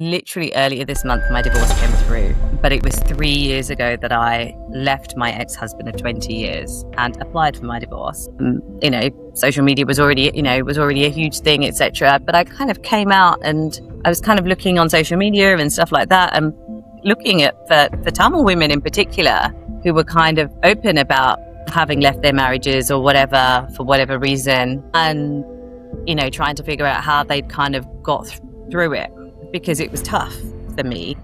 Literally earlier this month, my divorce came through, but it was 3 years ago that I left my ex-husband of 20 years and applied for my divorce. Social media was already a huge thing, etc. But I kind of came out and I was kind of looking on social media and stuff like that, and looking at for Tamil women in particular who were kind of open about having left their marriages or whatever for whatever reason, and trying to figure out how they'd kind of got through it, because it was tough for me.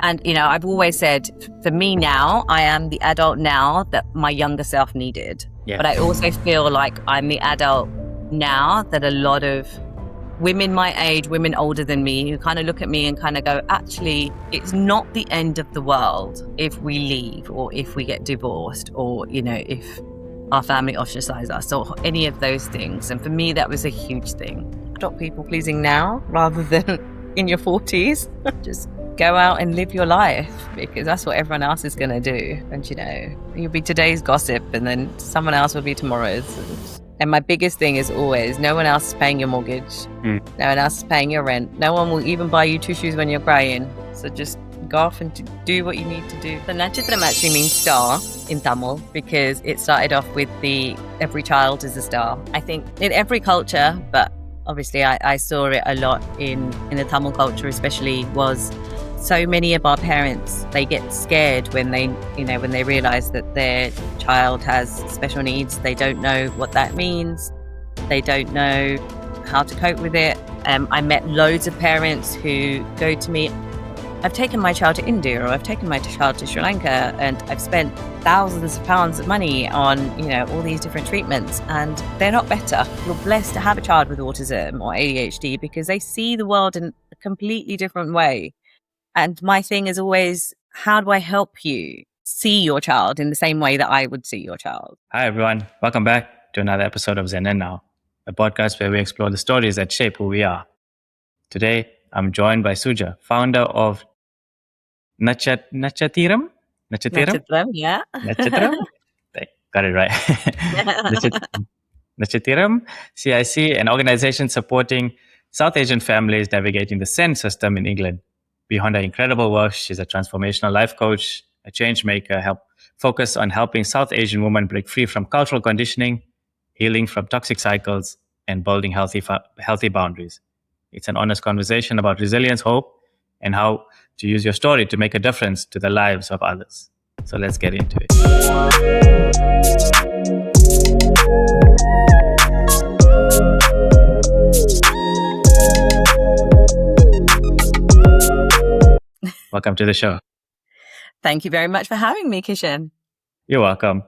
And, I've always said, for me now, I am the adult now that my younger self needed. Yeah. But I also feel like I'm the adult now that a lot of women my age, women older than me, who kind of look at me and kind of go, actually, it's not the end of the world if we leave or if we get divorced or, if our family ostracize us or any of those things. And for me, that was a huge thing. Stop people pleasing now rather than in your 40s. Just go out and live your life, because that's what everyone else is going to do. And you'll be today's gossip and then someone else will be tomorrow's. And my biggest thing is always, no one else is paying your mortgage. No one else is paying your rent. No one will even buy you tissues when you're crying. So just go off and do what you need to do. The Nachatiram actually means star in Tamil, because it started off with every child is a star. I think in every culture, but obviously I saw it a lot in the Tamil culture especially, was so many of our parents, they get scared when they realize that their child has special needs. They don't know what that means. They don't know how to cope with it. I met loads of parents who go to me, I've taken my child to India or I've taken my child to Sri Lanka and I've spent thousands of pounds of money on, all these different treatments, and they're not better. You're blessed to have a child with autism or ADHD because they see the world in a completely different way. And my thing is always, how do I help you see your child in the same way that I would see your child? Hi, everyone. Welcome back to another episode of Zen and Now, a podcast where we explore the stories that shape who we are. Today, I'm joined by Suja, founder of Nachatiram? Nachatiram, yeah. Nachatiram? Got it right. Nachatiram, CIC, an organization supporting South Asian families navigating the SEN system in England. Beyond her incredible work, she's a transformational life coach, a change maker, focused on helping South Asian women break free from cultural conditioning, healing from toxic cycles, and building healthy boundaries. It's an honest conversation about resilience, hope, and how to use your story to make a difference to the lives of others. So let's get into it. Welcome to the show. Thank you very much for having me, Kishen. You're welcome.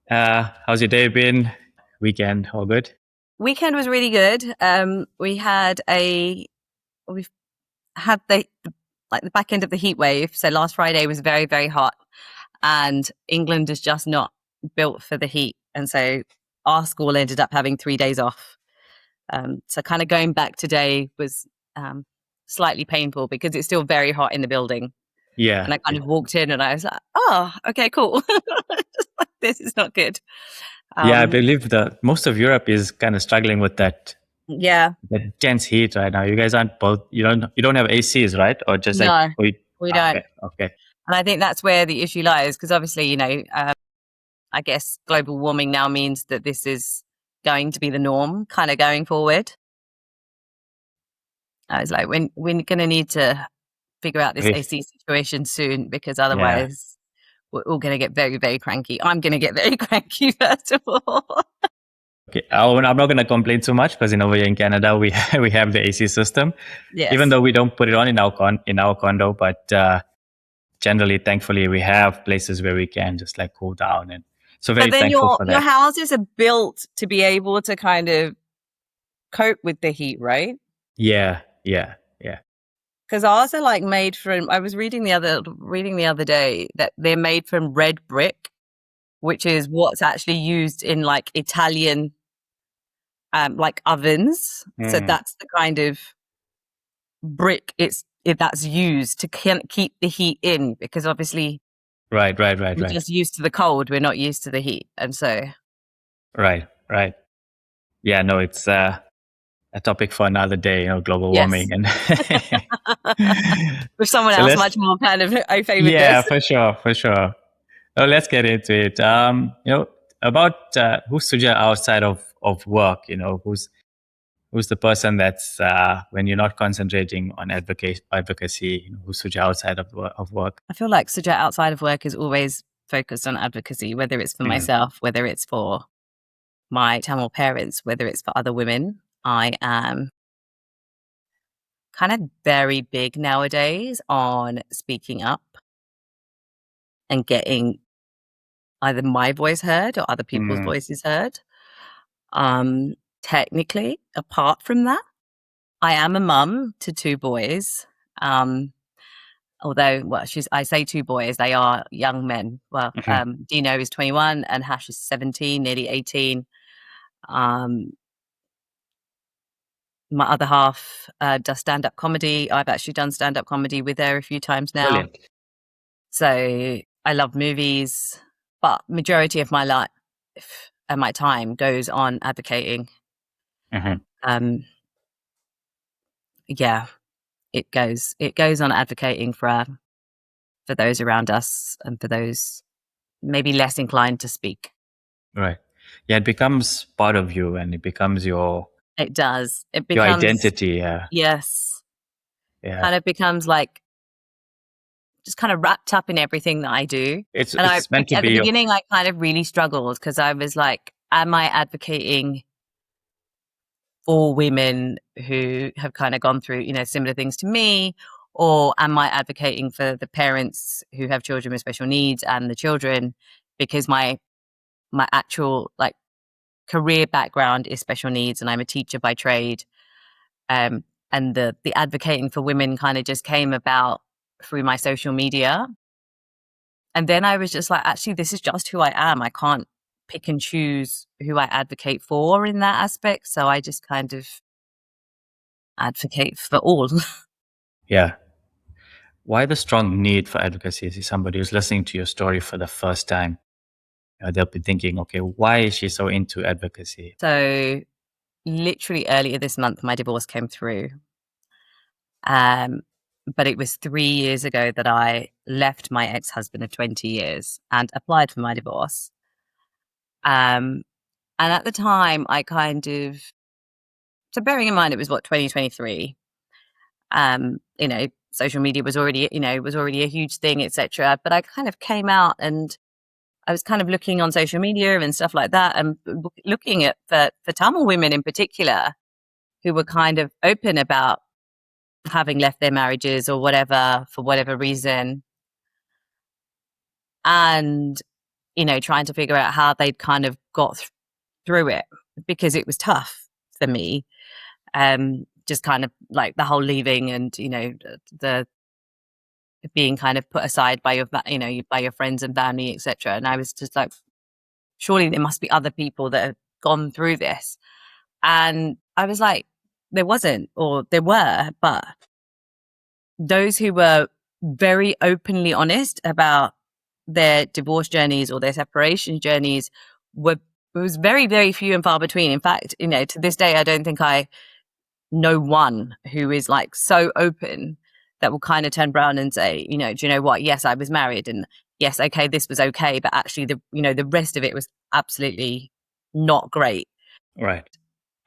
How's your day been? Weekend, all good? Weekend was really good. We've had the back end of the heat wave. So last Friday was very, very hot, and England is just not built for the heat. And so our school ended up having 3 days off. So kind of going back today was slightly painful because it's still very hot in the building. Yeah. And I kind of walked in and I was like, oh, okay, cool. This is not good. I believe that most of Europe is kind of struggling with that. Yeah. That intense heat right now. You guys aren't both, you don't have ACs, right? Or just no, we don't. Okay. And I think that's where the issue lies, because obviously, I guess global warming now means that this is going to be the norm kind of going forward. I was like, we're going to need to figure out this AC situation soon, because otherwise we're all going to get very, very cranky. I'm going to get very cranky, first of all. Okay, I'm not going to complain too much because over here in Canada we have the AC system, yes. Even though we don't put it on in our condo, but generally, thankfully, we have places where we can just like cool down, and so very thankful for that. Your houses are built to be able to kind of cope with the heat, right? Yeah. Because ours are like made from. I was reading the other day that they're made from red brick, which is what's actually used in like Italian like ovens. So that's the kind of brick that's used to keep the heat in, because obviously right. we're just used to the cold, we're not used to the heat. And so right. Yeah, no, it's a topic for another day, global warming. And with someone So else let's, much more kind of au fait with yeah, this. for sure, for sure. Well, let's get into it. About who's Suja outside of work. Who's the person that's when you're not concentrating on advocacy. Who's Suja outside of work. I feel like Suja outside of work is always focused on advocacy, whether it's for myself, whether it's for my Tamil parents, whether it's for other women. I am kind of very big nowadays on speaking up and getting either my voice heard or other people's voices heard. Technically, apart from that, I am a mum to 2 boys. Although, well, I say 2 boys, they are young men. Well, Dino is 21 and Hash is 17, nearly 18. My other half does stand-up comedy. I've actually done stand-up comedy with her a few times now. Brilliant. So I love movies, but majority of my life and my time goes on advocating. Yeah, it goes on advocating for those around us and for those maybe less inclined to speak. Right. Yeah, it becomes part of you, and it becomes your. It does. It your becomes identity. Yeah. Yes. Yeah. Kind of becomes like just kind of wrapped up in everything that I do. It's And meant to at be the beginning, I kind of really struggled because I was like, am I advocating for women who have kind of gone through, similar things to me? Or am I advocating for the parents who have children with special needs and the children? Because my actual like career background is special needs and I'm a teacher by trade. And the advocating for women kind of just came about through my social media. And then I was just like, actually, this is just who I am. I can't pick and choose who I advocate for in that aspect. So I just kind of advocate for all. Yeah. Why the strong need for advocacy? Is somebody who's listening to your story for the first time? They'll be thinking, okay, why is she so into advocacy? So literally earlier this month, my divorce came through. But it was 3 years ago that I left my ex-husband of 20 years and applied for my divorce. And at the time, I kind of, so bearing in mind it was 2023, social media was already, a huge thing, etc. But I kind of came out and I was kind of looking on social media and stuff like that, and looking at for Tamil women in particular who were kind of open about having left their marriages or whatever for whatever reason, and trying to figure out how they'd kind of got through it, because it was tough for me. Just kind of like the whole leaving and the being kind of put aside by your friends and family, etc. And I was just like, surely there must be other people that have gone through this. And I was like, there wasn't, or there were, but those who were very openly honest about their divorce journeys or their separation journeys it was very, very few and far between. In fact, to this day, I don't think I know one who is like so open that will kind of turn around and say, do you know what? Yes, I was married, and yes, okay, this was okay, but actually the rest of it was absolutely not great. Right.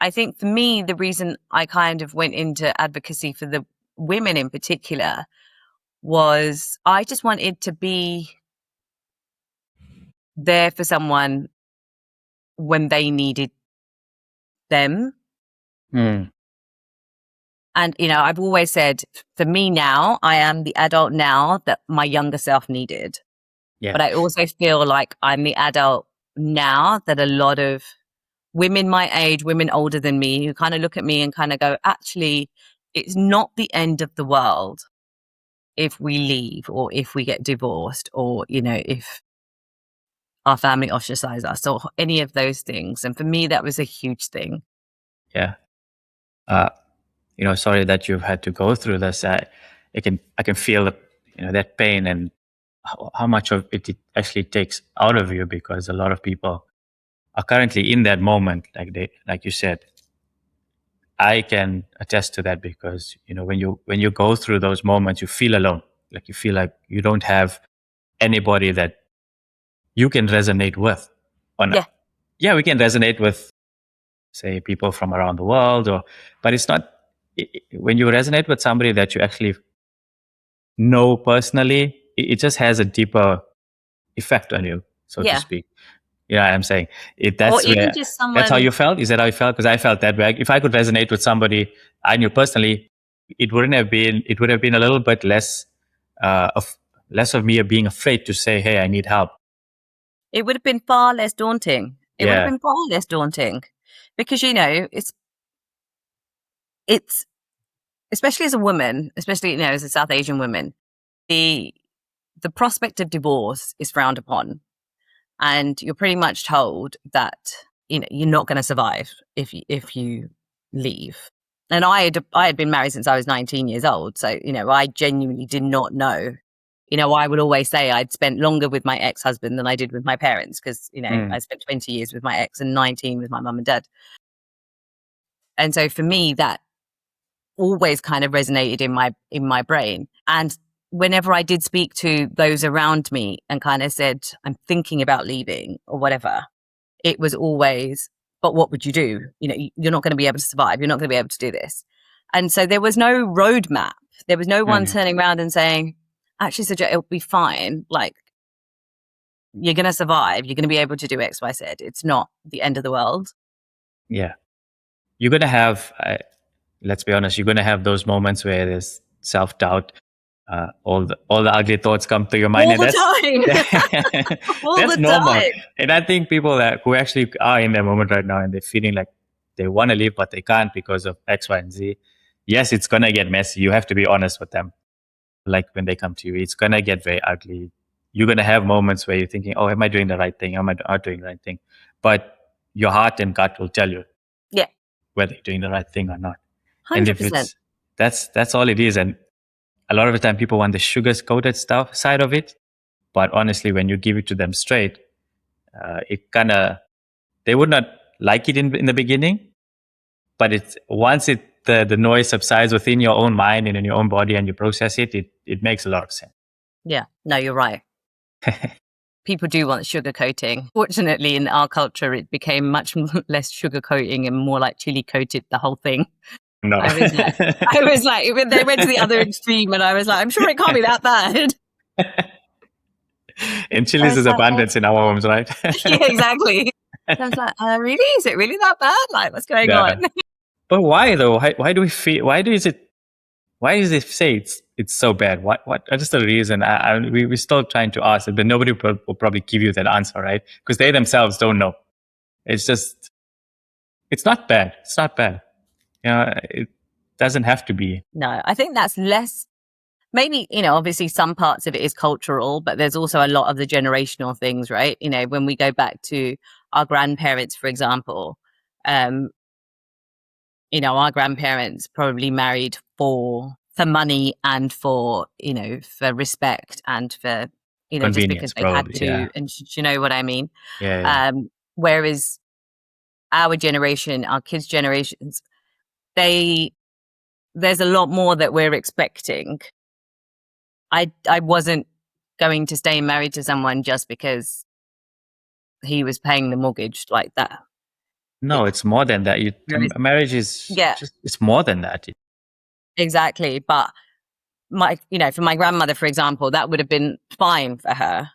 I think for me, the reason I kind of went into advocacy for the women in particular was I just wanted to be there for someone when they needed them. And, I've always said, for me now, I am the adult now that my younger self needed. Yeah. But I also feel like I'm the adult now that a lot of women my age, women older than me, who kind of look at me and kind of go, actually, it's not the end of the world if we leave or if we get divorced or, if our family ostracize us or any of those things. And for me, that was a huge thing. Yeah. Sorry that you've had to go through this. I can feel that pain and how much of it actually takes out of you, because a lot of people are currently in that moment, like you said, I can attest to that because, when you go through those moments, you feel alone. Like you feel like you don't have anybody that you can resonate with. On Yeah. Yeah, we can resonate with, say, people from around the world, but it's not when you resonate with somebody that you actually know personally. It just has a deeper effect on you, so to Yeah. speak. Yeah, I'm saying it. Or That's even where. just That's how someone. you felt. Is that how you felt? Because I felt that way. If I could resonate with somebody I knew personally, it wouldn't have been. It would have been a little bit less of me being afraid to say, "Hey, I need help." It would have been far less daunting. It would have Yeah. been far less daunting because, it's especially as a woman, especially, as a South Asian woman, the prospect of divorce is frowned upon, and you're pretty much told that, you're not going to survive if you leave. And I had been married since I was 19 years old, so, I genuinely did not know. I would always say I'd spent longer with my ex-husband than I did with my parents because, I spent 20 years with my ex and 19 with my mum and dad. And so for me, that always kind of resonated in my brain. And whenever I did speak to those around me and kind of said, I'm thinking about leaving or whatever, it was always, but what would you do? You're not going to be able to survive. You're not going to be able to do this. And so there was no roadmap. There was no one turning around and saying, actually, Suja, it'll be fine. Like, you're going to survive. You're going to be able to do X, Y, Z. It's not the end of the world. Yeah. You're gonna have. Let's be honest. You're gonna have those moments where there's self-doubt. All the ugly thoughts come to your mind, All and the time. All that's the normal. time. And I think people who actually are in their moment right now and they're feeling like they want to leave but they can't because of X, Y, and Z. Yes, it's gonna get messy. You have to be honest with them. Like when they come to you, it's gonna get very ugly. You're gonna have moments where you're thinking, "Oh, am I doing the right thing? Am I not doing the right thing?" But your heart and gut will tell you Yeah. whether you're doing the right thing or not. And if 100%. that's all it is. And a lot of the time people want the sugar coated stuff side of it. But honestly, when you give it to them straight, it kind of, they would not like it in the beginning, but it's once the noise subsides within your own mind and in your own body and you process it makes a lot of sense. Yeah. No, you're right. People do want sugar coating. Fortunately, in our culture, it became much less sugar coating and more like chili coated the whole thing. No. I was like, they went to the other extreme, and I was like, I'm sure it can't be that bad. And chilies is abundance in our homes, right? Yeah, exactly. I was like, really? Is it really that bad? Like, what's going on? But why though? Why do we feel? Why does it say it's so bad? What is the reason? We're still trying to ask it, but nobody will probably give you that answer, right? Because they themselves don't know. It's just, it's not bad. It's not bad. It doesn't have to be. No, I think that's less. Maybe, obviously some parts of it is cultural, but there's also a lot of the generational things, right? When we go back to our grandparents, for example, our grandparents probably married for money and for respect and for, just because they had to. Yeah. And you know what I mean? Yeah. Whereas our generation, our kids' generations, there's a lot more that we're expecting. I wasn't going to stay married to someone just because he was paying the mortgage like that. No, it's more than that. Marriage is it's more than that. Exactly. But for my grandmother, for example, that would have been fine for her.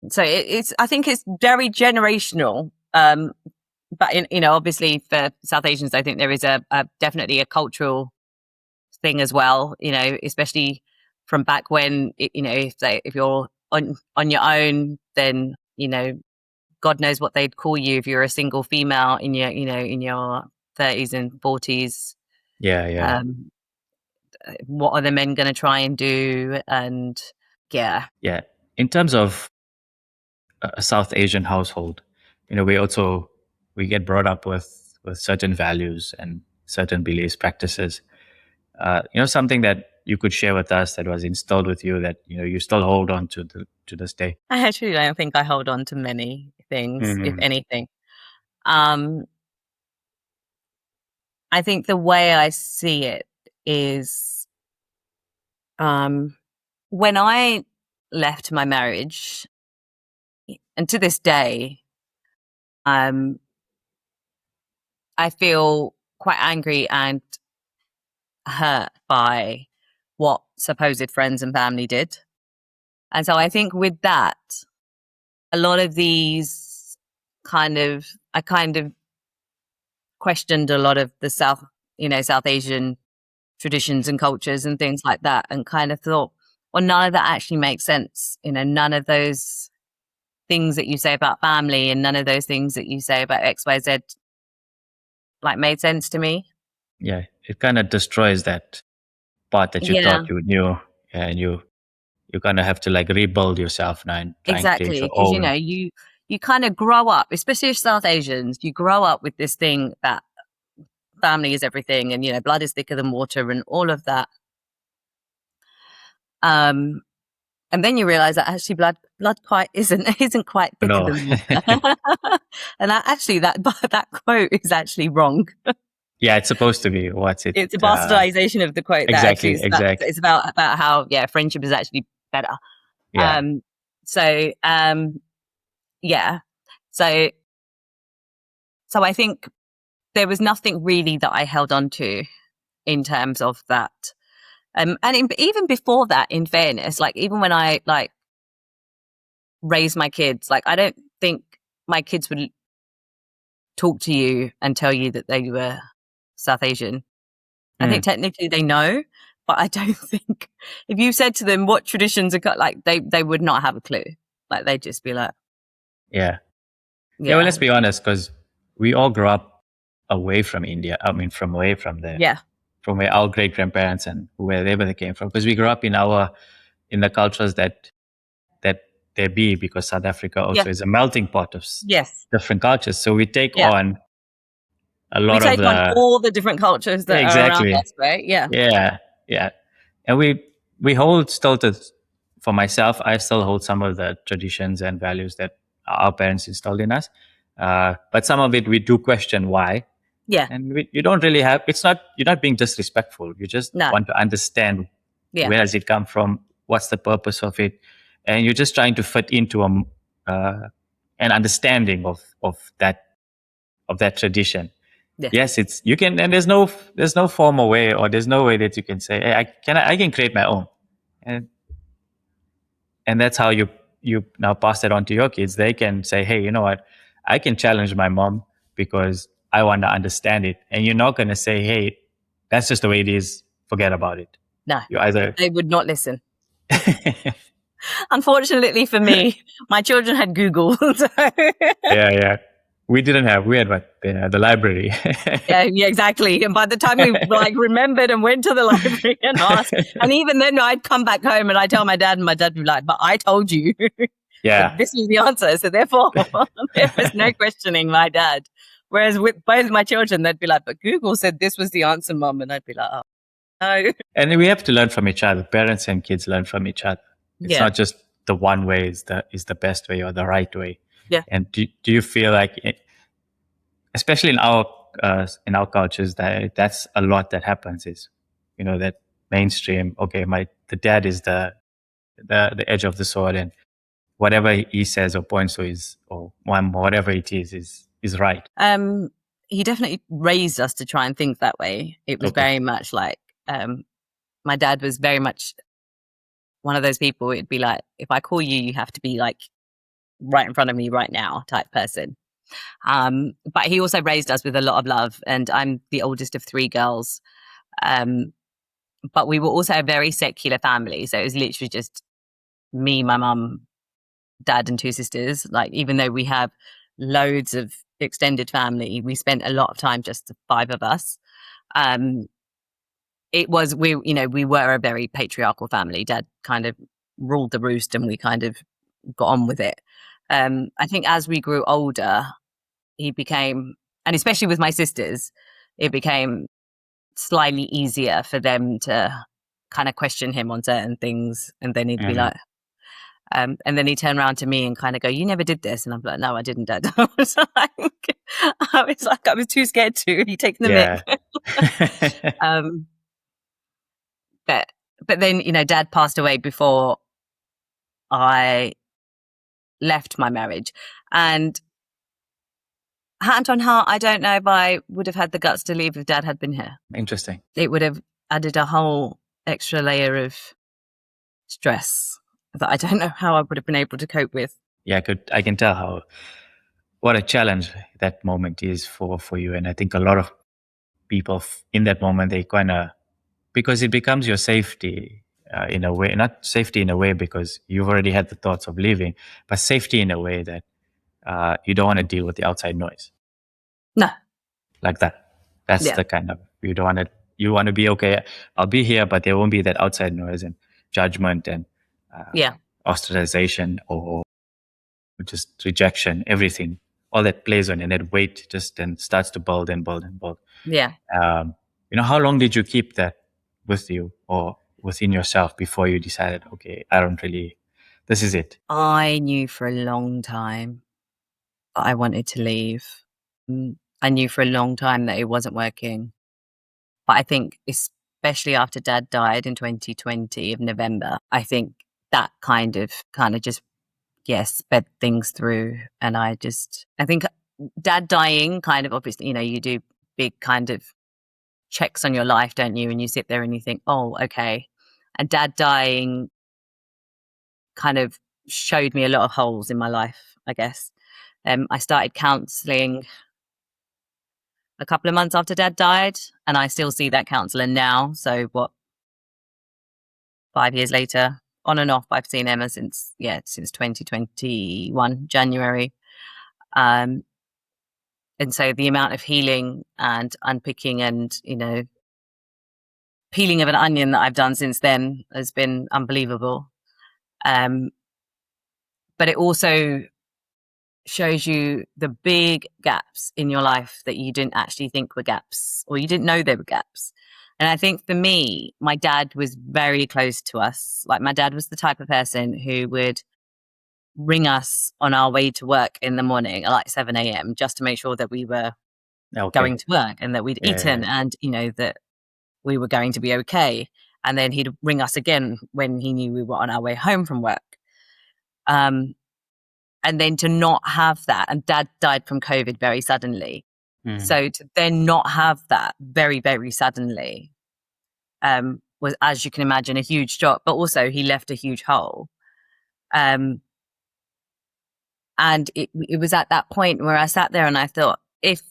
So I think it's very generational. But obviously for South Asians, I think there is a definitely a cultural thing as well, especially from back when, if you're on your own, then, God knows what they'd call you if you're a single female in your 30s and 40s. Yeah. What are the men going to try and do? And yeah. In terms of a South Asian household, we get brought up with certain values and certain beliefs, practices. Something that you could share with us that was instilled with you that you still hold on to this day. I actually don't think I hold on to many things, if anything. I think the way I see it is, when I left my marriage, and to this day, I feel quite angry and hurt by what supposed friends and family did. And so I think with that, a lot of these I kind of questioned a lot of the South Asian traditions and cultures and things like that, and kind of thought, well, none of that actually makes sense. None of those things that you say about family and none of those things that you say about XYZ like made sense to me. Yeah, it kind of destroys that part that you Yeah, thought you knew, and you kind of have to like rebuild yourself now and try and create exactly. your Because own. you kind of grow up, especially as South Asians, you grow up with this thing that family is everything, and blood is thicker than water, and all of that. And then you realize that actually blood quite isn't quite thicker No, than water. And that quote is actually wrong. yeah, it's supposed to be. What's it? It's a bastardization of the quote that actually Exactly, is exactly. it's about how friendship is actually better. Yeah, So yeah. So I think there was nothing really that I held on to in terms of that. Even before that, in fairness, like even when I raised my kids, like I don't think my kids would talk to you and tell you that they were South Asian. I think technically they know, but I don't think if you said to them what traditions are like, they would not have a clue. Like they'd just be like, yeah. Yeah, well, yeah, let's be honest, because we all grew up away from India. I mean, from away from the yeah, from where our great grandparents and wherever they came from, because we grew up in the cultures that there be, because South Africa yeah, also is a melting pot of yes, different cultures. So we take yeah. on a We lot of take on the all the different cultures that are around exactly, us, right? Yeah, yeah, yeah, and we hold still to. For myself, I still hold some of the traditions and values that our parents installed in us, but some of it we do question why. yeah, And you don't really have, it's not, you're not being disrespectful. You just no, want to understand yeah, where does it come from, what's the purpose of it, and you're just trying to fit into an understanding of that tradition. yeah, Yes, it's, you can, and there's no formal way, or there's no way that you can say, hey, I can create my own, and that's how you now pass that on to your kids. They can say, hey, you know what, I can challenge my mom because I want to understand it. And you're not going to say, hey, that's just the way it is, forget about it. no. You either They would not listen. Unfortunately for me, my children had Google. So yeah, we had what, the library. yeah, exactly. And by the time we remembered and went to the library and asked, and even then I'd come back home and I'd tell my dad, and my dad would be like, but I told you that Yeah, this was the answer. So therefore there was no questioning my dad. Whereas with both my children, they'd be like, but Google said this was the answer, Mom. And I'd be like, oh, no. and we have to learn from each other. Parents and kids learn from each other. It's Yeah. not just the one way is the best way or the right way. Yeah. And do you feel like especially in our cultures, that's a lot that happens, is that mainstream, okay, the dad is the edge of the sword, and whatever he says or points to is, or whatever it is right. He definitely raised us to try and think that way. It was Okay. very much like, my dad was very much one of those people. It'd be like, if I call you, you have to be like right in front of me right now type person. But he also raised us with a lot of love, and I'm the oldest of three girls. But we were also a very secular family. So it was literally just me, my mum, dad, and two sisters. Like, even though we have loads of extended family, we spent a lot of time just the five of us. We were a very patriarchal family. Dad kind of ruled the roost and we kind of got on with it. I think as we grew older, he became, and especially with my sisters, it became slightly easier for them to kind of question him on certain things. And then he'd be like, and then he'd turn around to me and kind of go, you never did this. And I'm like, no, I didn't, Dad. I was too scared to. You taking the Yeah. mic. um, but then, Dad passed away before I left my marriage. And hand on heart, I don't know if I would have had the guts to leave if Dad had been here. Interesting. It would have added a whole extra layer of stress that I don't know how I would have been able to cope with. Yeah, I can tell what a challenge that moment is for you. And I think a lot of people in that moment, they kind of, because it becomes your safety in a way, not safety in a way because you've already had the thoughts of leaving, but safety in a way that you don't want to deal with the outside noise. No. Like that. That's the kind of, you want to be, okay, I'll be here, but there won't be that outside noise and judgment and ostracization or just rejection, everything, all that plays on, and that weight just then starts to build and build and build. Yeah. How long did you keep that with you or within yourself before you decided, okay, this is it? I knew for a long time that I wanted to leave. I knew for a long time that it wasn't working. But I think especially after Dad died in 2020 of November, I think that kind of just, sped things through. And I think Dad dying kind of, obviously, you do big kind of checks on your life, don't you? And you sit there and you think, oh, okay. And Dad dying kind of showed me a lot of holes in my life, I guess. I started counselling a couple of months after Dad died, and I still see that counsellor now. So 5 years later, on and off, I've seen Emma since 2021, January. And so the amount of healing and unpicking and, peeling of an onion that I've done since then has been unbelievable. But it also shows you the big gaps in your life that you didn't actually think were gaps, or you didn't know they were gaps. And I think for me, my dad was very close to us. Like, my dad was the type of person who would ring us on our way to work in the morning at like 7 a.m. just to make sure that we were going to work and that we'd eaten and, that we were going to be okay. And then he'd ring us again when he knew we were on our way home from work. And then to not have that, and Dad died from COVID very suddenly. So to then not have that very, very suddenly was, as you can imagine, a huge shock, but also he left a huge hole. And it was at that point where I sat there and I thought, if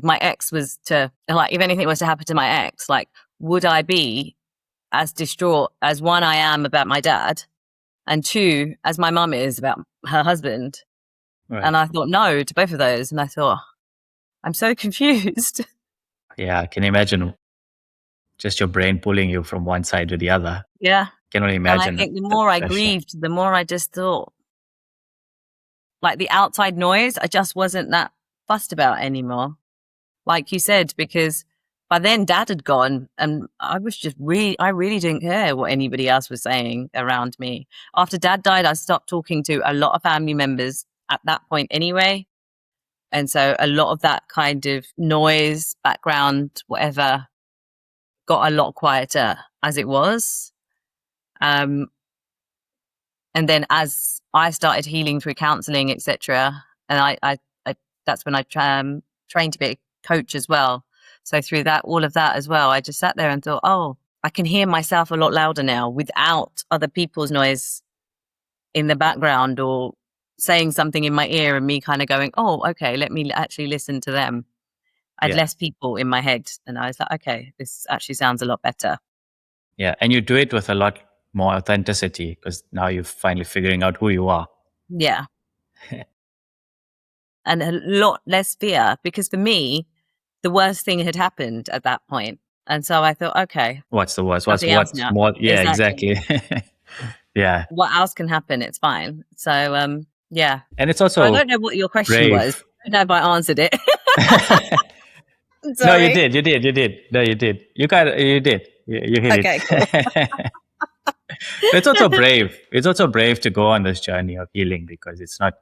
my ex was to, like, if anything was to happen to my ex, like, would I be as distraught as, one, I am about my dad, and two, as my mum is about her husband? Right. And I thought no to both of those. And I thought, I'm so confused. Yeah, I can imagine just your brain pulling you from one side to the other. Yeah. I can only imagine. And I think the more I grieved, the more I just thought, like, the outside noise, I just wasn't that fussed about anymore. Like you said, because by then Dad had gone and I was just I really didn't care what anybody else was saying around me. After Dad died, I stopped talking to a lot of family members at that point anyway. And so a lot of that kind of noise, background, whatever, got a lot quieter as it was. And then as I started healing through counselling, etc., and I that's when I trained to be a coach as well. So through all of that as well, I just sat there and thought, oh, I can hear myself a lot louder now without other people's noise in the background or saying something in my ear and me kind of going, oh, okay, let me actually listen to them. I had less people in my head and I was like, okay, this actually sounds a lot better. Yeah. And you do it with a lot more authenticity because now you're finally figuring out who you are. Yeah. And a lot less fear, because for me, the worst thing had happened at that point. And so I thought, okay. What's the worst? What's more? Yeah, exactly. Yeah. What else can happen? It's fine. So, yeah. And it's also, I don't know what your question was. I don't know if I answered it. No, you did. No, you did. You did. You hit it. Okay, cool. It's also brave. It's also brave to go on this journey of healing because it's not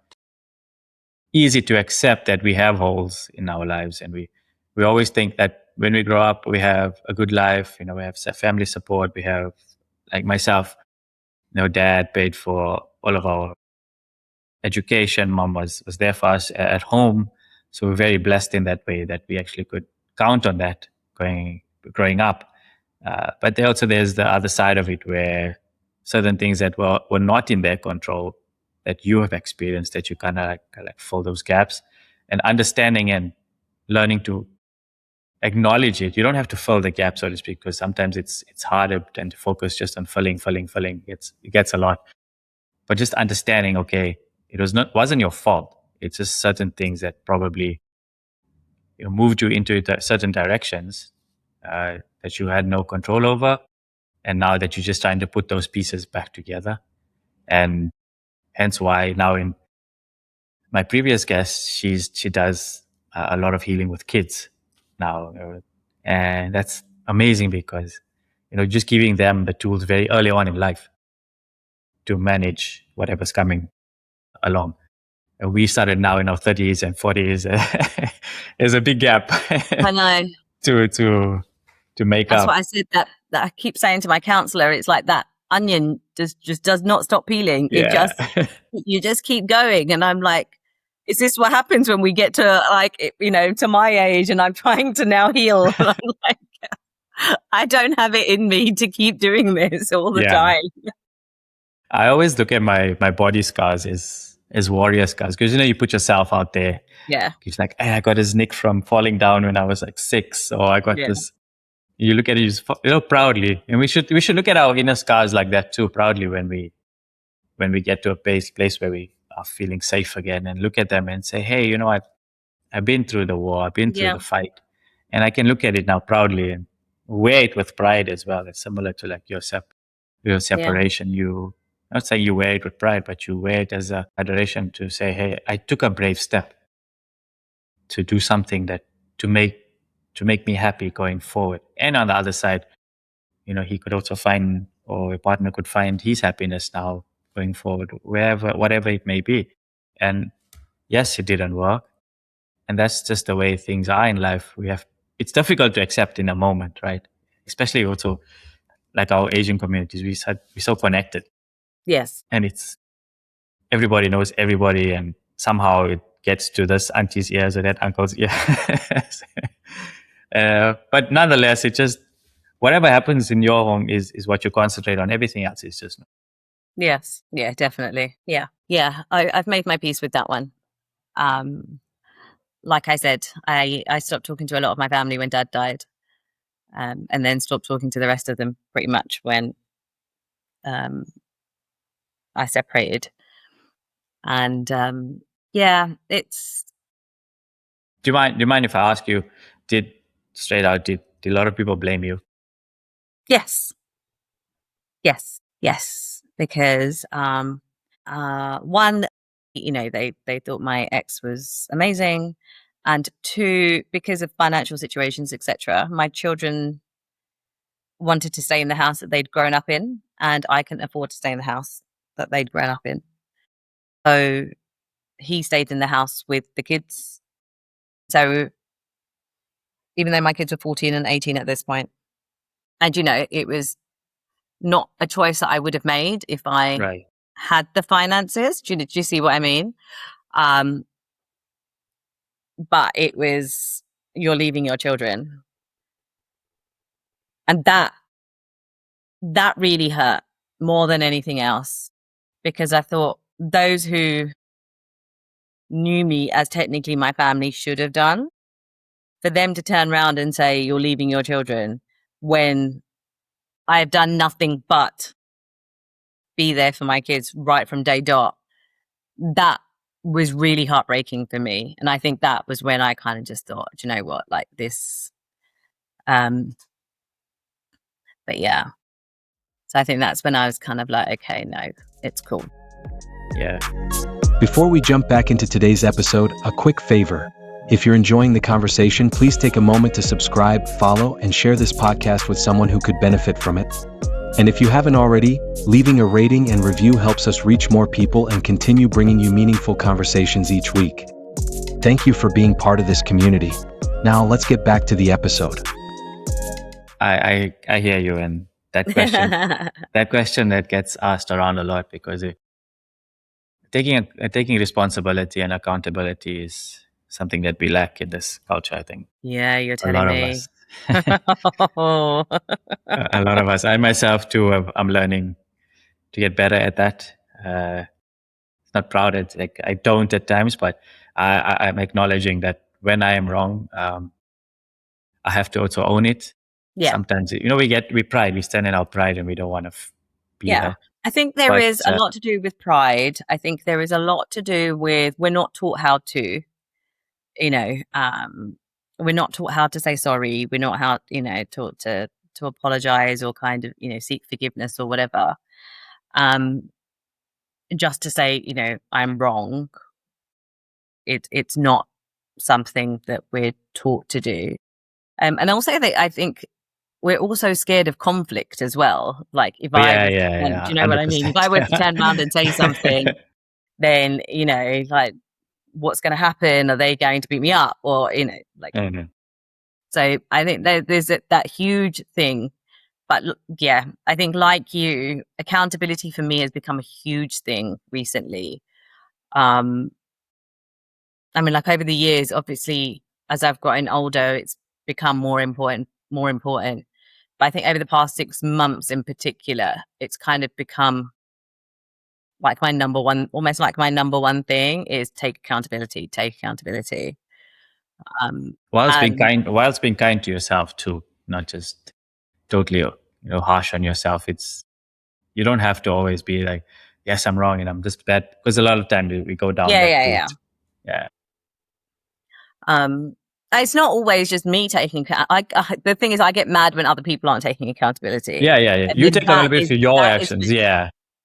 easy to accept that we have holes in our lives and we we always think that when we grow up, we have a good life, we have family support, we have, like myself, dad paid for all of our education. Mom was there for us at home. So we're very blessed in that way that we actually could count on that growing up. But there's the other side of it where certain things that were not in their control that you have experienced, that you kind of like fill those gaps, and understanding and learning to acknowledge it. You don't have to fill the gap, so to speak, because sometimes it's harder than to focus just on filling. It gets a lot. But just understanding, okay, wasn't your fault. It's just certain things that probably moved you into certain directions that you had no control over, and now that you're just trying to put those pieces back together. And hence why now, in my previous guest, she does a lot of healing with kids now, and that's amazing because just giving them the tools very early on in life to manage whatever's coming along. And we started now in our 30s and 40s. There's a big gap. I know. to make That's up. what I said. That I keep saying to my counselor. It's like that onion just does not stop peeling. Yeah. You just keep going. And I'm like, is this what happens when we get to to my age and I'm trying to now heal? And I'm like, I don't have it in me to keep doing this all the time. I always look at my body scars as warrior scars, because you put yourself out there. Yeah. It's like, hey, I got this nick from falling down when I was like 6, or I got this. You look at it just, proudly, and we should look at our inner scars like that too, proudly, when we get to a place where we are feeling safe again, and look at them and say, hey, you know what? I've been through the war, I've been through the fight, and I can look at it now proudly and wear it with pride as well. It's similar to like your separation. You not saying you wear it with pride, but you wear it as a adoration to say, hey, I took a brave step to do something that to make me happy going forward. And on the other side, he could also find, or a partner could find, his happiness now going forward, whatever it may be. And yes, it didn't work. And that's just the way things are in life. It's difficult to accept in a moment, right? Especially also like our Asian communities, we're so connected. Yes. And it's everybody knows everybody, and somehow it gets to this auntie's ears or that uncle's ears. But nonetheless, it just, whatever happens in your home is what you concentrate on. Everything else is just. Yes. Yeah, definitely. Yeah. Yeah. I've made my peace with that one. Like I said, I stopped talking to a lot of my family when Dad died, and then stopped talking to the rest of them pretty much when I separated. And it's. Do you mind if I ask you? Did a lot of people blame you? Yes. Because one, they thought my ex was amazing, and 2, because of financial situations, etc. My children wanted to stay in the house that they'd grown up in, and I couldn't afford to stay in the house that they'd grown up in. So he stayed in the house with the kids. So even though my kids were 14 and 18 at this point, and it was not a choice that I would have made if I had the finances. Do you see what I mean? But it was, you're leaving your children. And that really hurt more than anything else, because I thought those who knew me as technically my family should have done, for them to turn around and say, you're leaving your children, when I have done nothing but be there for my kids right from day dot. That was really heartbreaking for me. And I think that was when I kind of just thought, do you know what, like this. But yeah. So I think that's when I was kind of like, okay, no, it's cool. Yeah. Before we jump back into today's episode, a quick favor. If you're enjoying the conversation, please take a moment to subscribe, follow, and share this podcast with someone who could benefit from it. And if you haven't already, leaving a rating and review helps us reach more people and continue bringing you meaningful conversations each week. Thank you for being part of this community. Now let's get back to the episode. I hear you, and that question that gets asked around a lot, because taking responsibility and accountability is something that we lack in this culture, I think. Yeah, you're A lot telling of me. us. A lot of us. I myself too. I'm learning to get better at that. Not proud at, like, I don't at times, but I'm acknowledging that when I am wrong, I have to also own it. Yeah. Sometimes, we stand in our pride, and we don't want to be Yeah. there. I think there But, is a lot to do with pride. I think there is a lot to do with we're not taught how to, we're not taught how to say sorry. We're not taught to apologize or kind of, seek forgiveness or whatever. Just to say, I'm wrong. It's not something that we're taught to do. And also that I think we're also scared of conflict as well. Like if I was, do you know what I mean? If I were to turn around and say something, then, like what's going to happen? Are they going to beat me up? Or, Mhm. So I think there's that huge thing. But yeah, I think like you, accountability for me has become a huge thing recently. I mean, like over the years, obviously, as I've gotten older, it's become more important. But I think over the past 6 months in particular, it's kind of become like almost like my number one thing is take accountability. Whilst And being kind to yourself too, not just totally, harsh on yourself. You don't have to always be like, yes, I'm wrong and I'm just bad, because a lot of time we go down that route. Yeah. It's not always just me taking. The thing is, I get mad when other people aren't taking accountability. Yeah. And You then take accountability for your actions.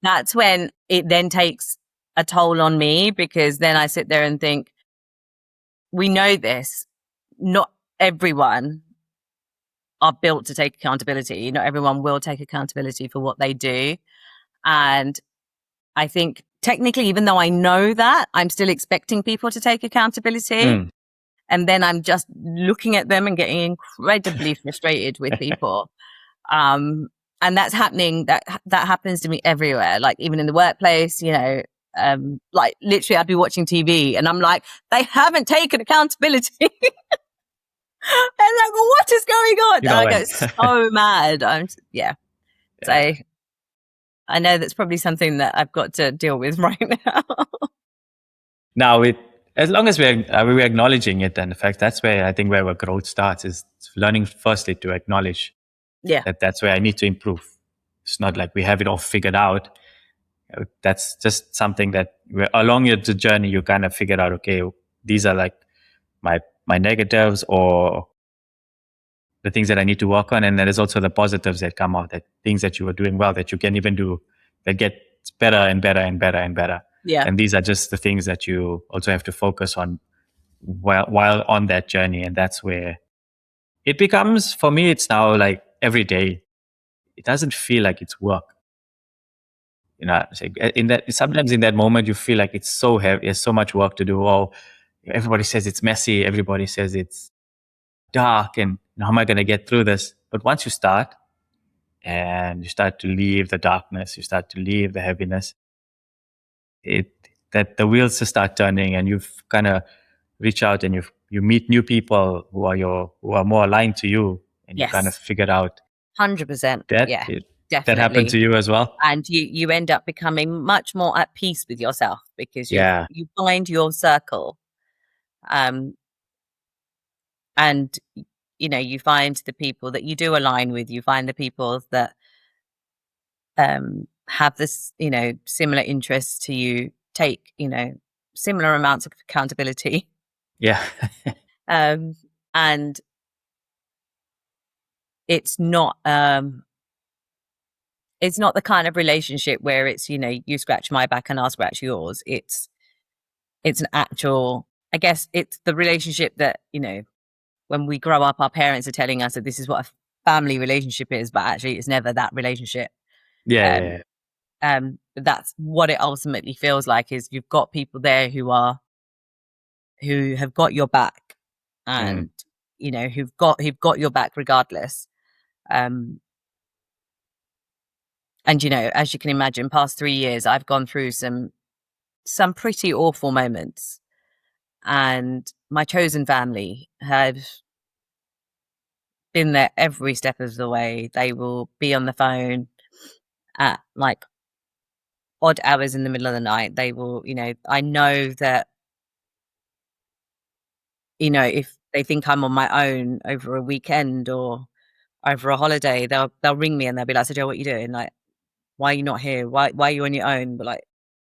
That's when it then takes a toll on me, because then I sit there and think, we know this. Not everyone are built to take accountability. Not everyone will take accountability for what they do. And I think technically, even though I know that, I'm still expecting people to take accountability. And then I'm just looking at them and getting incredibly frustrated with people. And that's happening. That happens to me everywhere. Like even in the workplace, like literally I'd be watching TV and I'm like, they haven't taken accountability. And like, well, what is going on? And I get so mad. So I know that's probably something that I've got to deal with right now. Now, as long as we're acknowledging it, and in fact, that's where I think where our growth starts, is learning firstly to acknowledge that's where I need to improve. It's not like we have it all figured out. That's just something that along the journey, you kind of figure out, okay, these are like my negatives or the things that I need to work on. And then there's also the positives that come out, that things that you are doing well, that you can even do, that get better and better and better and better. Yeah. And these are just the things that you also have to focus on while on that journey. And that's where it becomes, for me, it's now like every day. It doesn't feel like it's work. Sometimes in that moment, you feel like it's so heavy. There's so much work to do. Oh, everybody says it's messy. Everybody says it's dark. And how am I going to get through this? But once you start, and you start to leave the darkness, you start to leave the heaviness, that the wheels just start turning, and you've kind of reach out and you meet new people who are more aligned to you, and you kind of figure out 100%. Definitely. That happened to you as well. And you end up becoming much more at peace with yourself, because you find your circle. And you find the people that you do align with. You find the people that have this, similar interests to you, take, similar amounts of accountability. Yeah. And it's not the kind of relationship where it's, you scratch my back and I'll scratch yours. It's an actual, I guess it's the relationship that, when we grow up, our parents are telling us that this is what a family relationship is, but actually it's never that relationship. That's what it ultimately feels like, is you've got people there who have got your back, and who've got your back regardless. And as you can imagine, past 3 years, I've gone through some pretty awful moments, and my chosen family have been there every step of the way. They will be on the phone at like odd hours in the middle of the night. They will, I know that, if they think I'm on my own over a weekend or over a holiday, they'll ring me and they'll be like, "So Joe, what are you doing? Like, why are you not here? Why are you on your own? But like,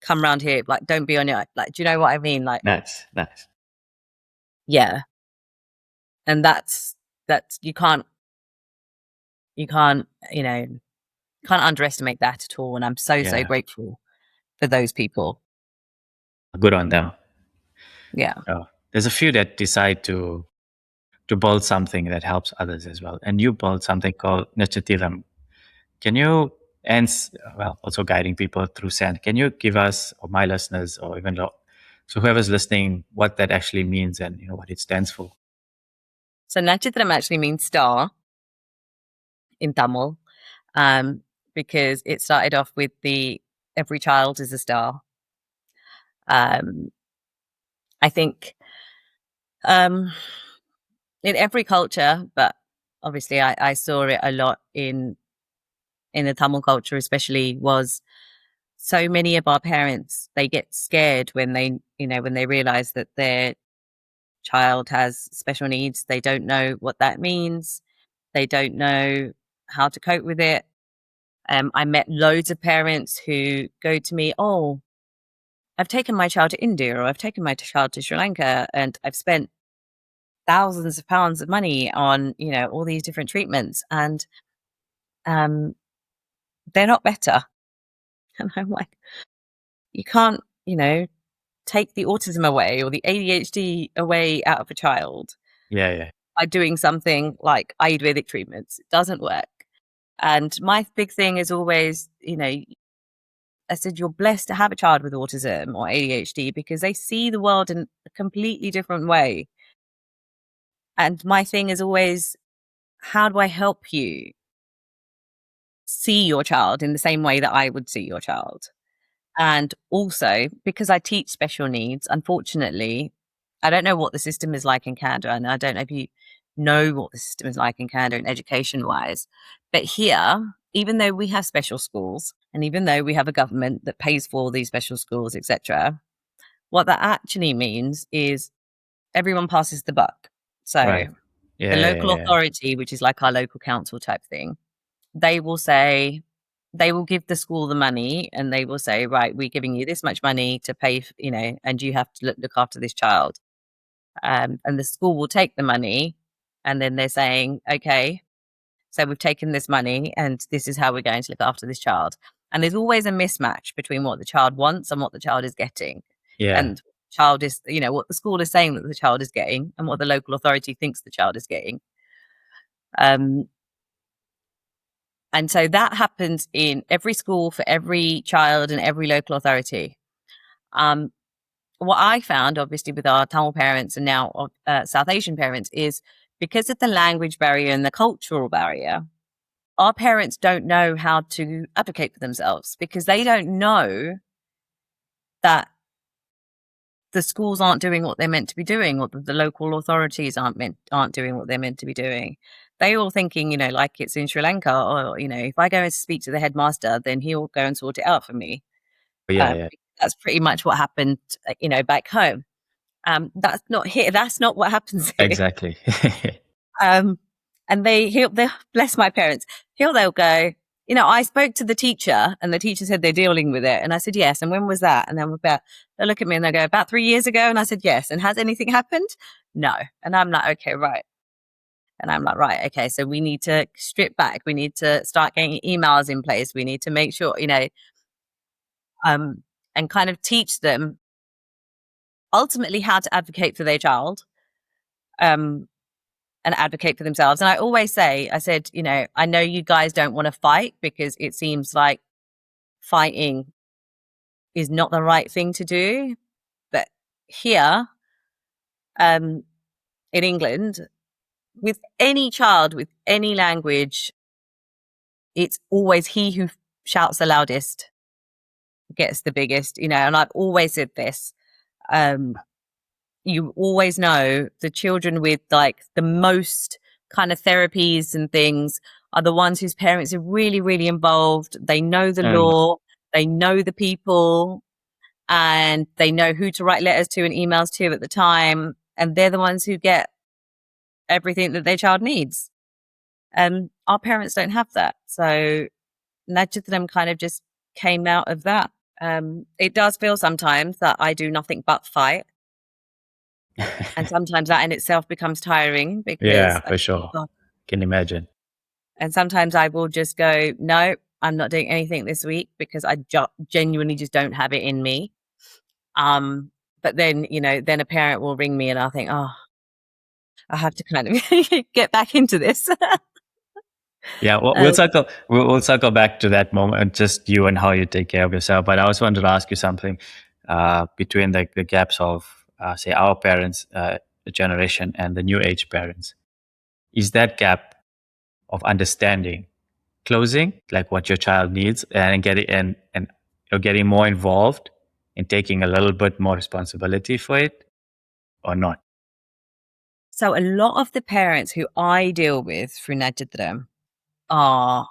come round here. Like, don't be on your, like, do you know what I mean? Like, Nice. yeah." And that's you can't can't underestimate that at all. And I'm so grateful for those people. Good on them. Yeah. There's a few that decide to build something that helps others as well. And you built something called Nachatiram. Can you, and also guiding people through sand, can you give us, or my listeners, or even so whoever's listening, what that actually means and what it stands for? So Nachatiram actually means star in Tamil, because it started off with every child is a star. I think in every culture, but obviously I saw it a lot in the Tamil culture, especially, was so many of our parents, they get scared when they realize that their child has special needs. They don't know what that means. They don't know how to cope with it. I met loads of parents who go to me, "Oh, I've taken my child to India, or I've taken my child to Sri Lanka, and I've spent thousands of pounds of money on, all these different treatments, and they're not better." And I'm like, you can't, take the autism away or the ADHD away out of a child by doing something like Ayurvedic treatments. It doesn't work. And my big thing is always, I said, you're blessed to have a child with autism or ADHD because they see the world in a completely different way. And my thing is always, how do I help you see your child in the same way that I would see your child? And also, because I teach special needs, unfortunately, I don't know what the system is like in Canada, and I don't know if you know what the system is like in Canada in education-wise. But here, even though we have special schools, and even though we have a government that pays for these special schools, etc., what that actually means is everyone passes the buck. So the local authority, which is like our local council type thing, they will give the school the money, and they will say, right, we're giving you this much money to pay, and you have to look after this child. And the school will take the money, and then they're saying, okay, so we've taken this money and this is how we're going to look after this child. And there's always a mismatch between what the child wants and what the child is getting. And child is, what the school is saying that the child is getting and what the local authority thinks the child is getting. And so that happens in every school for every child and every local authority. What I found, obviously, with our Tamil parents and now South Asian parents, is because of the language barrier and the cultural barrier, our parents don't know how to advocate for themselves because they don't know that the schools aren't doing what they're meant to be doing, or the local authorities aren't doing what they're meant to be doing. They all thinking, like it's in Sri Lanka, or, if I go and speak to the headmaster, then he'll go and sort it out for me. That's pretty much what happened, back home. That's not here. That's not what happens here. Exactly. And they bless my parents. They'll go, I spoke to the teacher and the teacher said they're dealing with it. And I said, yes. And when was that? And then they'll look at me and they'll go, about 3 years ago. And I said, yes. And has anything happened? No. And I'm like, okay, right. And I'm like, right, okay, so we need to strip back. We need to start getting emails in place. We need to make sure, and kind of teach them ultimately how to advocate for their child, and advocate for themselves. And I always say, I said, I know you guys don't want to fight because it seems like fighting is not the right thing to do. But here, in England, with any child, with any language, it's always he who shouts the loudest gets the biggest, and I've always said this. You always know the children with like the most kind of therapies and things are the ones whose parents are really, really involved. They know the law, they know the people, and they know who to write letters to and emails to at the time. And they're the ones who get everything that their child needs. Our parents don't have that. So Nachatiram kind of just came out of that. It does feel sometimes that I do nothing but fight. And sometimes that in itself becomes tiring because Yeah, for sure. Can imagine. And sometimes I will just go, no, I'm not doing anything this week because I genuinely just don't have it in me. But then, then a parent will ring me and I'll think, oh, I have to kind of get back into this. Yeah, we'll circle back to that moment, just you and how you take care of yourself. But I also wanted to ask you something between the gaps of, say, our parents' generation and the new age parents. Is that gap of understanding closing, like what your child needs, and you're getting more involved and taking a little bit more responsibility for it, or not? So a lot of the parents who I deal with through Nachatiram are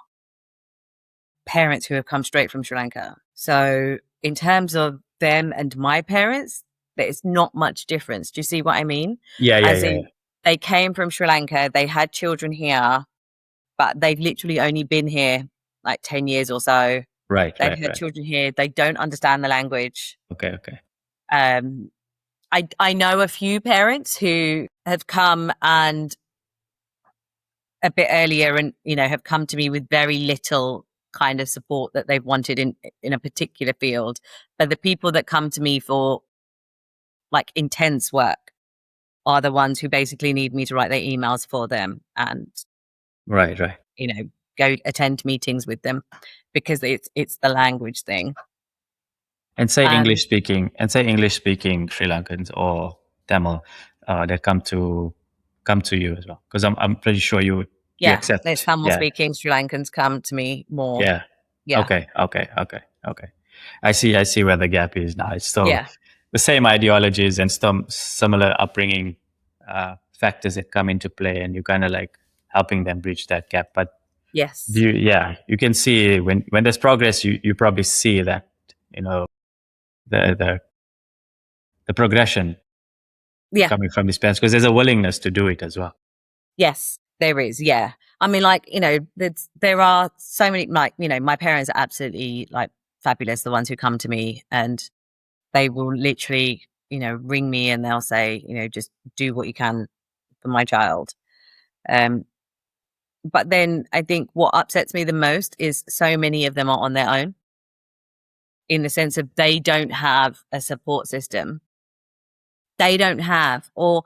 parents who have come straight from Sri Lanka. So in terms of them and my parents, there's not much difference. Do you see what I mean? Yeah. They came from Sri Lanka, they had children here, but they've literally only been here like 10 years or so. Right. They've had children here. They don't understand the language. Okay. I know a few parents who have come and a bit earlier and, have come to me with very little kind of support that they've wanted in a particular field. But the people that come to me for like intense work are the ones who basically need me to write their emails for them and right. Go attend meetings with them because it's the language thing. And say English speaking Sri Lankans or Tamil that come to you as well, because I'm pretty sure you accept. There's Tamil speaking Sri Lankans come to me more. Yeah. Okay. I see where the gap is now. It's still the same ideologies and some similar upbringing factors that come into play, and you kind of like helping them bridge that gap. But yes, you can see when there's progress, you probably see that the progression coming from these parents, because there's a willingness to do it as well. Yes, there is. Yeah. I mean, like, there are so many, like, my parents are absolutely like fabulous, the ones who come to me, and they will literally, ring me and they'll say, just do what you can for my child. But then I think what upsets me the most is so many of them are on their own, in the sense of they don't have a support system. They don't have, or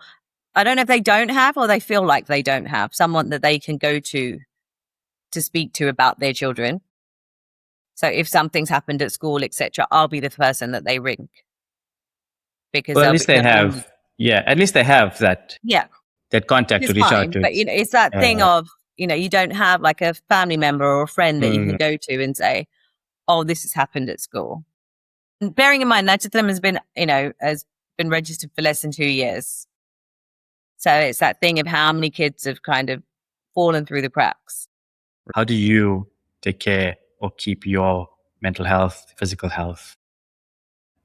I don't know if they don't have, or they feel like they don't have someone that they can go to speak to about their children. So if something's happened at school, etc., I'll be the person that they ring. Because at least they have, at least they have that, that contact to reach out to. But it's that thing of, you don't have like a family member or a friend that you can go to and say, oh, this has happened at school. And bearing in mind, Nachatiram has been registered for less than 2 years. So it's that thing of how many kids have kind of fallen through the cracks. How do you take care or keep your mental health, physical health,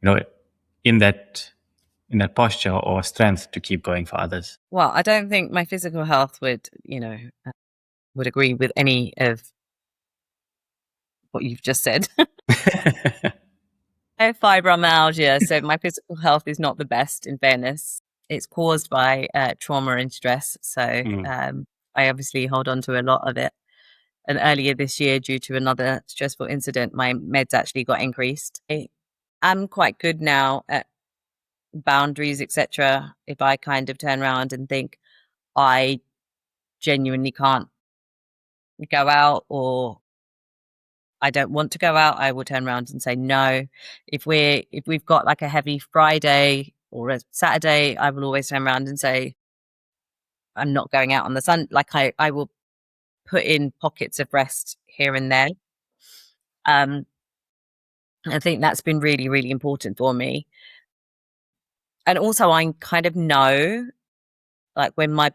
in that posture or strength to keep going for others? Well, I don't think my physical health would agree with any of what you've just said. I have fibromyalgia, so my physical health is not the best, in fairness. It's caused by trauma and stress. So I obviously hold on to a lot of it. And earlier this year, due to another stressful incident, my meds actually got increased. I'm quite good now at boundaries, etc. If I kind of turn around and think I genuinely can't go out, or I don't want to go out, I will turn around and say no. If we've got like a heavy Friday or a Saturday, I will always turn around and say, I'm not going out on the sun. Like I will put in pockets of rest here and there. I think that's been really, really important for me. And also I kind of know, like when my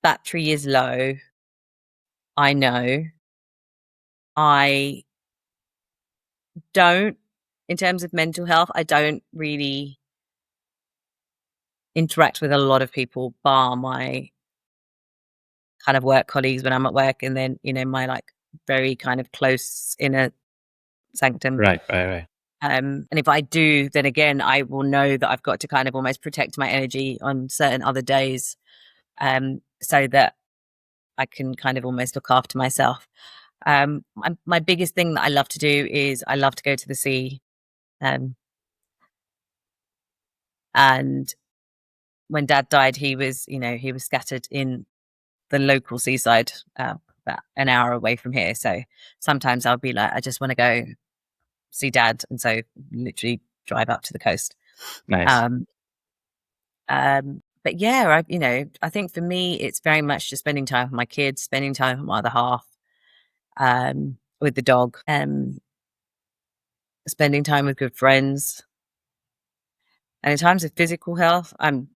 battery is low, I know I don't, in terms of mental health, I don't really interact with a lot of people bar my kind of work colleagues when I'm at work, and then, my like very kind of close inner sanctum. Right. And if I do, then again, I will know that I've got to kind of almost protect my energy on certain other days, so that I can kind of almost look after myself. My biggest thing that I love to do is I love to go to the sea. And when Dad died, he was scattered in the local seaside, about an hour away from here. So sometimes I'll be like, I just want to go see Dad, and so literally drive up to the coast. Nice. But yeah, I think for me, it's very much just spending time with my kids, spending time with my other half, with the dog, spending time with good friends. And in terms of physical health, I'm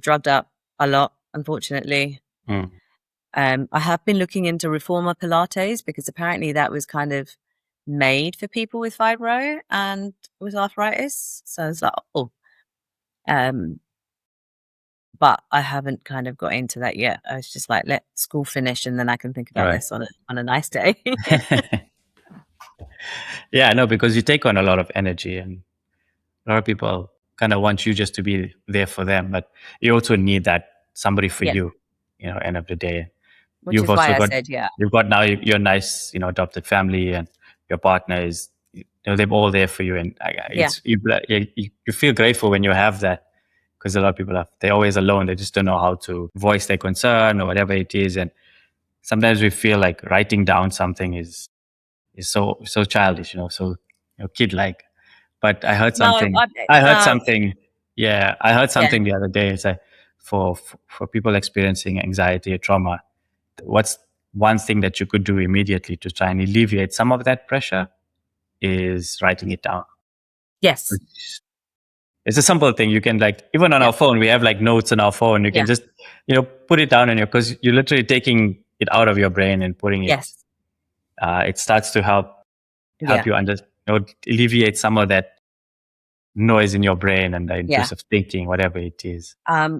drugged up a lot, unfortunately. Mm. I have been looking into reformer Pilates, because apparently that was kind of made for people with fibro and with arthritis. So I was like, oh. But I haven't kind of got into that yet. I was just like, let school finish and then I can think about this on a nice day. Yeah, no, because you take on a lot of energy, and a lot of people kind of want you just to be there for them, but you also need that somebody for Yes. you, end of the day. Which is why I said, yeah. You've got now your nice, adopted family, and your partner is, they're all there for you, and you feel grateful when you have that, because a lot of people they're always alone. They just don't know how to voice their concern or whatever it is, and sometimes we feel like writing down something is so childish, so kid-like. But I heard something. I heard something. Yeah, I heard something the other day. It's like for people experiencing anxiety or trauma, what's one thing that you could do immediately to try and alleviate some of that pressure is writing it down. Yes. It's a simple thing. You can, like, even on our phone, we have like notes on our phone. You can just, put it down because you're literally taking it out of your brain and putting it. Yes. It starts to help you alleviate some of that noise in your brain and the intrusive thinking, whatever it is.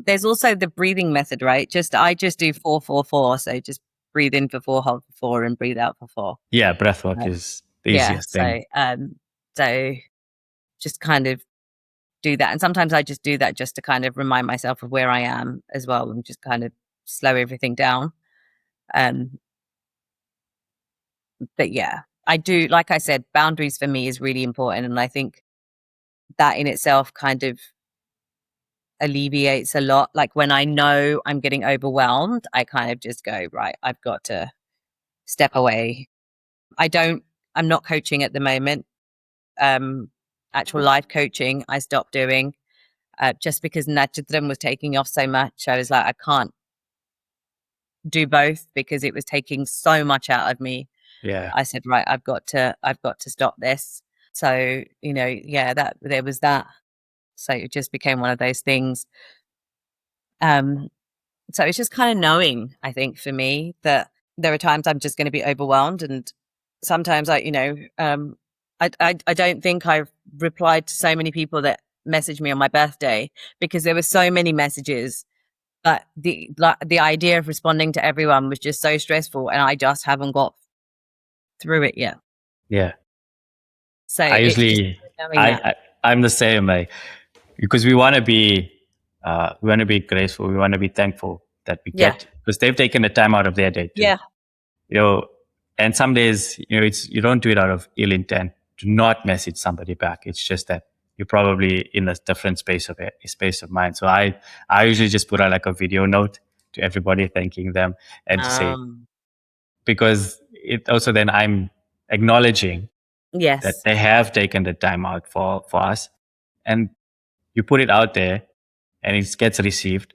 There's also the breathing method, right? I just do 4-4-4. So just breathe in for 4, hold for 4, and breathe out for 4. Yeah, breath work is the easiest thing. So just kind of do that. And sometimes I just do that just to kind of remind myself of where I am as well, and just kind of slow everything down. But yeah, I do, like I said, boundaries for me is really important. And I think that in itself kind of alleviates a lot. Like when I know I'm getting overwhelmed, I kind of just go, right, I've got to step away. I'm not coaching at the moment. Actual life coaching I stopped doing, just because Nachatiram was taking off so much. I was like, I can't do both because it was taking so much out of me. Yeah. I said, right, I've got to stop this. So, that there was that. So it just became one of those things. So it's just kind of knowing, I think, for me, that there are times I'm just going to be overwhelmed, and sometimes I don't think I've replied to so many people that messaged me on my birthday, because there were so many messages, but the idea of responding to everyone was just so stressful, and I just haven't got through it yet. Yeah. So I'm the same, because we want to be grateful. We want to be thankful that we get, because they've taken the time out of their day too. Yeah. And some days, you don't do it out of ill intent to not message somebody back. It's just that you're probably in a different space of mind. So I usually just put out like a video note to everybody thanking them, and to say, because it also, then I'm acknowledging that they have taken the time out for us, and you put it out there and it gets received.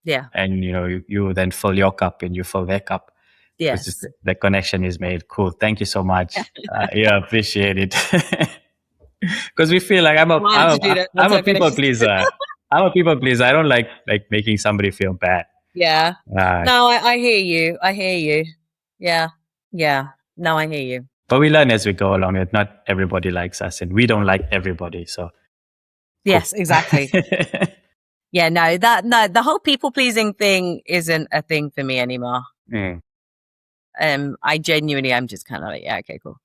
Yeah. And, you then fill your cup and you fill their cup. Yes. Just the connection is made. Cool. Thank you so much. Appreciate it. Because we feel like I'm a people pleaser. I'm a people pleaser. I don't like making somebody feel bad. Yeah. No, I hear you. Yeah. No, I hear you. But we learn as we go along that not everybody likes us, and we don't like everybody. So yes, cool. Exactly. Yeah, no, the whole people pleasing thing isn't a thing for me anymore. I genuinely am just kind of like, yeah, okay, cool.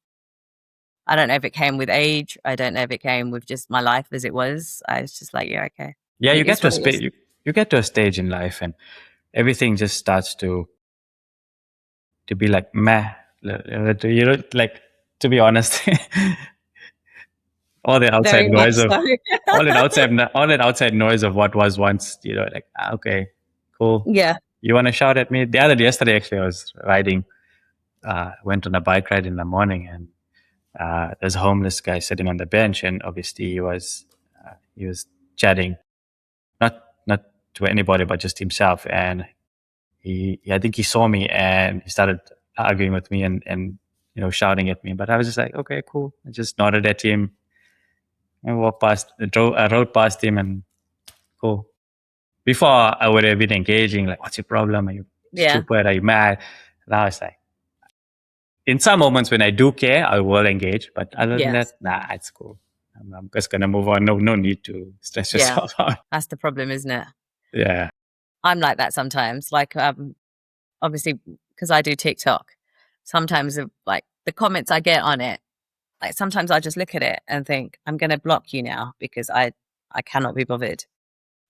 I don't know if it came with age. I don't know if it came with just my life as it was. I was just like, yeah, okay. Yeah, you get to a stage in life, and everything just starts to be like meh. Like, to be honest, all the outside noise of all that outside noise of what was once, like, okay, cool. Yeah. You want to shout at me? Yesterday, actually, I was riding. Went on a bike ride in the morning, and there's a homeless guy sitting on the bench, and obviously he was chatting, not to anybody, but just himself. And I think he saw me, and he started arguing with me and shouting at me. But I was just like, okay, cool. I just nodded at him and I rode past him, and cool. Before, I would have been engaging, like, what's your problem? Are you stupid? Are you mad? Now it's like, in some moments when I do care, I will engage. But other than that, nah, it's cool. I'm just going to move on. No need to stress yourself out. That's the problem, isn't it? Yeah. I'm like that sometimes. Like, obviously, because I do TikTok, sometimes like the comments I get on it, like sometimes I just look at it and think, I'm going to block you now because I cannot be bothered.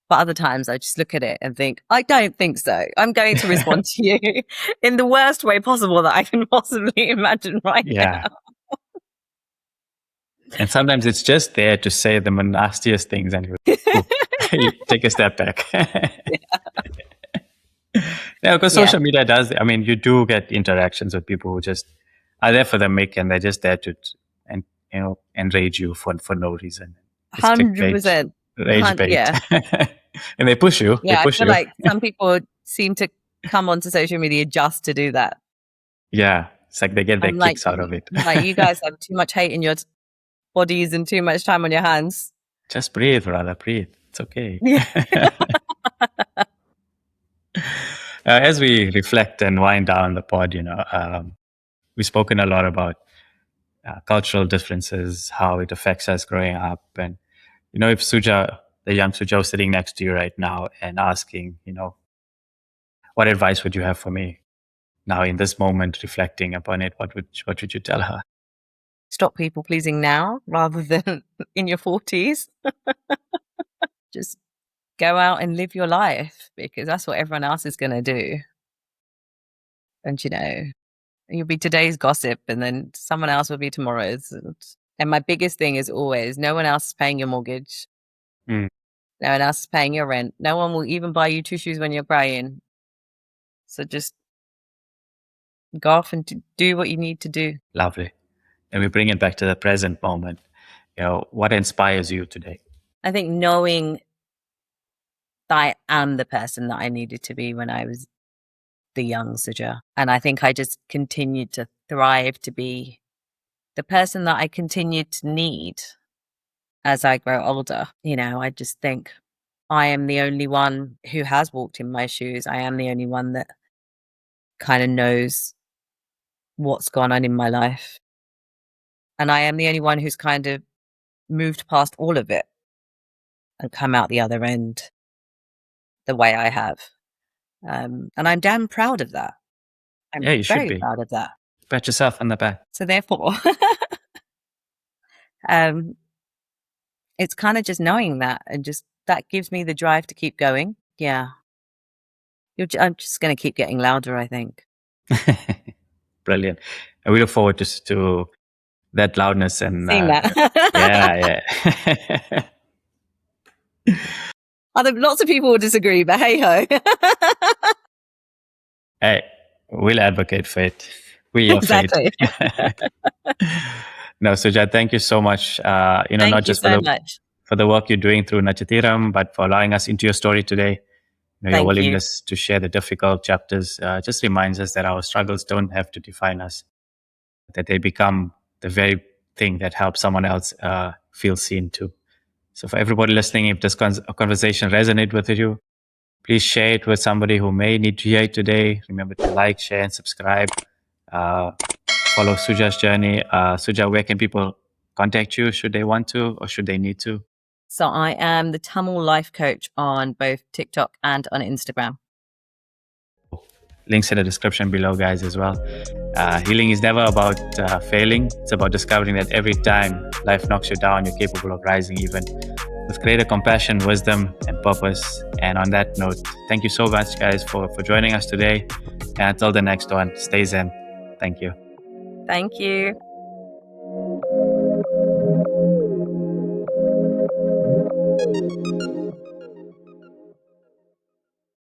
But other times I just look at it and think, I don't think so. I'm going to respond to you in the worst way possible that I can possibly imagine now. And sometimes it's just there to say the nastiest things, and you take a step back. Because social media does. I mean, you do get interactions with people who just are there for the make, and they're just there to enrage you for no reason. 100%. Rage bait. Yeah. And they push you. Yeah, I feel like some people seem to come onto social media just to do that. Yeah, it's like they get their kicks out of it. Like, you guys have too much hate in your bodies and too much time on your hands. Just breathe, brother. Breathe. It's okay. Yeah. As we reflect and wind down the pod, we've spoken a lot about cultural differences, how it affects us growing up. And, if Suja, the young Suja, was sitting next to you right now and asking, what advice would you have for me now in this moment, reflecting upon it, what would you tell her? Stop people pleasing now rather than in your 40s. Just go out and live your life, because that's what everyone else is going to do. And, you'll be today's gossip, and then someone else will be tomorrow's. And my biggest thing is always, no one else is paying your mortgage. No one else is paying your rent. No one will even buy you tissues when you're crying. So just go off and do what you need to do. Lovely. And we bring it back to the present moment. What inspires you today? I think knowing that I am the person that I needed to be when I was the young Suja. And I think I just continued to thrive to be the person that I continued to need as I grow older. I just think I am the only one who has walked in my shoes. I am the only one that kind of knows what's gone on in my life. And I am the only one who's kind of moved past all of it and come out the other end the way I have. And I'm damn proud of that. I'm very proud of that. Pat yourself on the back. So therefore, it's kind of just knowing that, and just that gives me the drive to keep going. Yeah. I'm just going to keep getting louder, I think. Brilliant. And we look forward to that loudness and seeing that. Yeah. Lots of people will disagree, but hey ho. Hey, we'll advocate for it. We are exactly. No, Suja, thank you so much. Not just for the work you're doing through Nachatiram, but for allowing us into your story today. Your Thank you. willingness to share the difficult chapters just reminds us that our struggles don't have to define us, that they become the very thing that helps someone else feel seen too. So for everybody listening, if this conversation resonated with you, please share it with somebody who may need to hear it today. Remember to like, share, and subscribe. Follow Suja's journey. Suja, where can people contact you? Should they want to or should they need to? So I am the Tamil life coach on both TikTok and on Instagram. Links in the description below, guys, as well. Healing is never about failing. It's about discovering that every time life knocks you down, you're capable of rising even with greater compassion, wisdom, and purpose. And on that note, thank you so much, guys, for joining us today. And until the next one, stay zen. Thank you. Thank you.